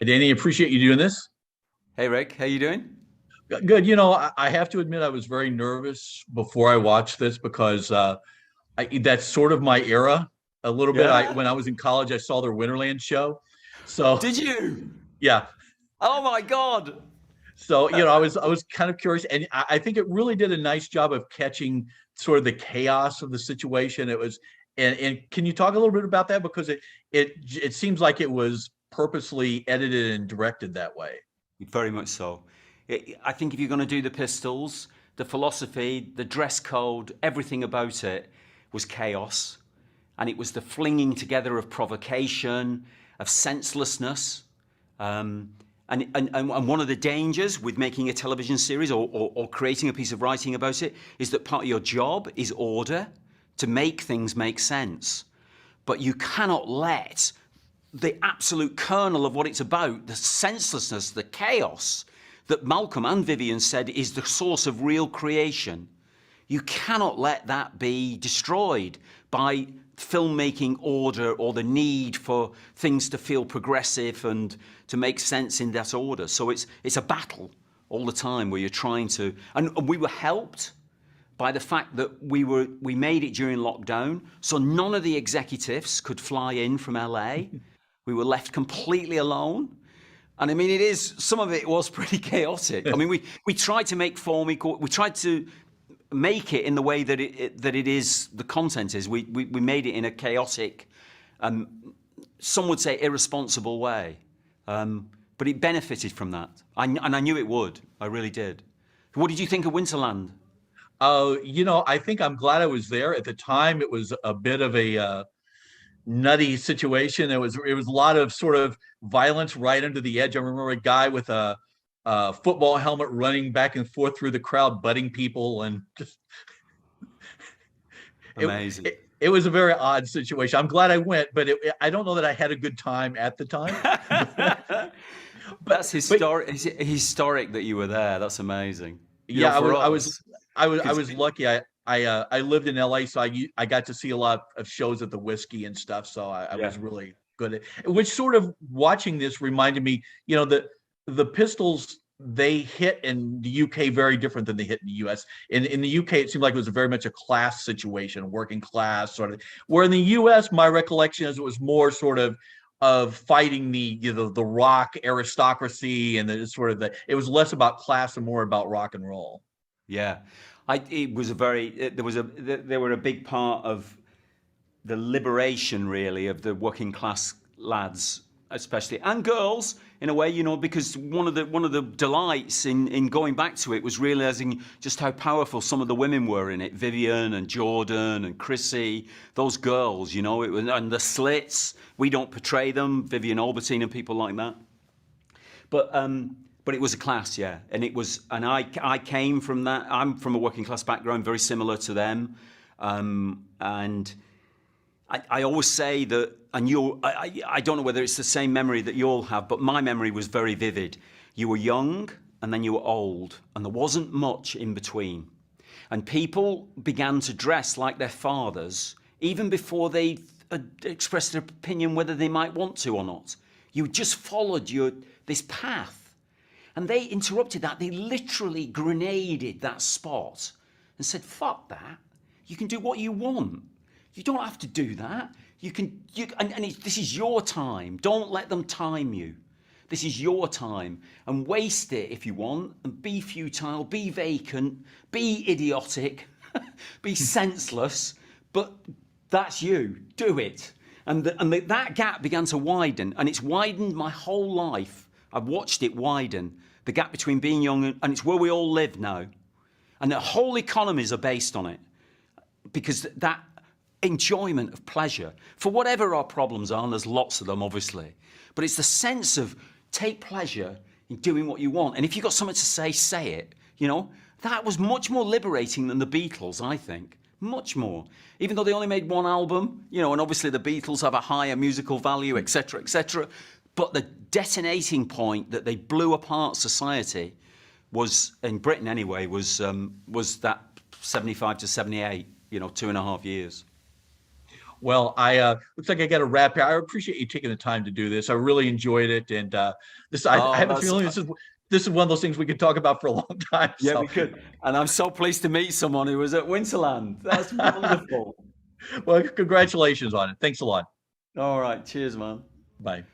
Hey, Danny, appreciate you doing this. Hey Rick, how you doing? Good. I have to admit I was very nervous before I watched this because that's sort of my era a little bit. I Yeah? when I was in college, I saw their Winterland show. So Did you? yeah. Oh my God. So I was kind of curious, and I think it really did a nice job of catching sort of the chaos of the situation. It was, and can you talk a little bit about that because it seems like it was purposely edited and directed that way. Very much so. I think if you're going to do the Pistols, the philosophy, the dress code, everything about it was chaos. And it was the flinging together of provocation, of senselessness. And one of the dangers with making a television series or creating a piece of writing about it is that part of your job is order, to make things make sense. But you cannot let the absolute kernel of what it's about, the senselessness, the chaos that Malcolm and Vivian said is the source of real creation. You cannot let that be destroyed by filmmaking order or the need for things to feel progressive and to make sense in that order. So it's a battle all the time where you're trying to, and we were helped by the fact that we made it during lockdown, so none of the executives could fly in from LA. We were left completely alone. And I mean, some of it was pretty chaotic. I mean, we tried to make form equal, we tried to make it in the way that it is, the content is. We made it in a chaotic, some would say irresponsible way. But it benefited from that. And I knew it would. I really did. What did you think of Winterland? I think I'm glad I was there. At the time, it was a bit of a nutty situation. It was a lot of sort of violence right under the edge. I remember a guy with a football helmet running back and forth through the crowd, butting people, and just it, Amazing. it was a very odd situation. I'm glad I went, but I don't know that I had a good time at the time. but That's but historic that you were there. That's amazing. yeah, For us, I because was lucky. I lived in LA, so I got to see a lot of shows at the Whiskey and stuff. So I yeah, was really good at, which sort of watching this reminded me, the Pistols, they hit in the UK very different than they hit in the US. In the UK, it seemed like it was very much a class situation, working class sort of. Where in the US, my recollection is it was more sort of fighting the rock aristocracy, and it was less about class and more about rock and roll. yeah. It was a very they were a big part of the liberation, really, of the working class lads, especially, and girls in a way, because one of the delights in going back to it was realizing just how powerful some of the women were in it. Vivian and Jordan and Chrissy, those girls, it was, and the Slits. We don't portray them, Vivian Albertine and people like that. But it was a class, yeah, and I came from that. I'm from a working class background, very similar to them, and I always say that, and I don't know whether it's the same memory that you all have, but my memory was very vivid. You were young, and then you were old, and there wasn't much in between, and people began to dress like their fathers even before they expressed their opinion whether they might want to or not. You just followed this path. And they interrupted that. They literally grenaded that spot and said, fuck that. You can do what you want. You don't have to do that. This is your time. Don't let them time you. This is your time. And waste it if you want. And be futile, be vacant, be idiotic, be senseless. But that's you. Do it. And that gap began to widen. And it's widened my whole life. I've watched it widen, the gap between being young and it's where we all live now. And the whole economies are based on it because that enjoyment of pleasure, for whatever our problems are, and there's lots of them, obviously, but it's the sense of take pleasure in doing what you want. And if you've got something to say it, that was much more liberating than the Beatles, I think. Much more. Even though they only made one album, and obviously the Beatles have a higher musical value, etc., etc., but the detonating point that they blew apart society was, in Britain anyway, was that 75 to 78, 2.5 years. Well, I looks like I got to wrap here. I appreciate you taking the time to do this. I really enjoyed it, and I Oh, have a feeling this is one of those things we could talk about for a long time. yeah, So, we could. And I'm so pleased to meet someone who was at Winterland. That's wonderful. well, congratulations on it. Thanks a lot. All right. Cheers, man. Bye.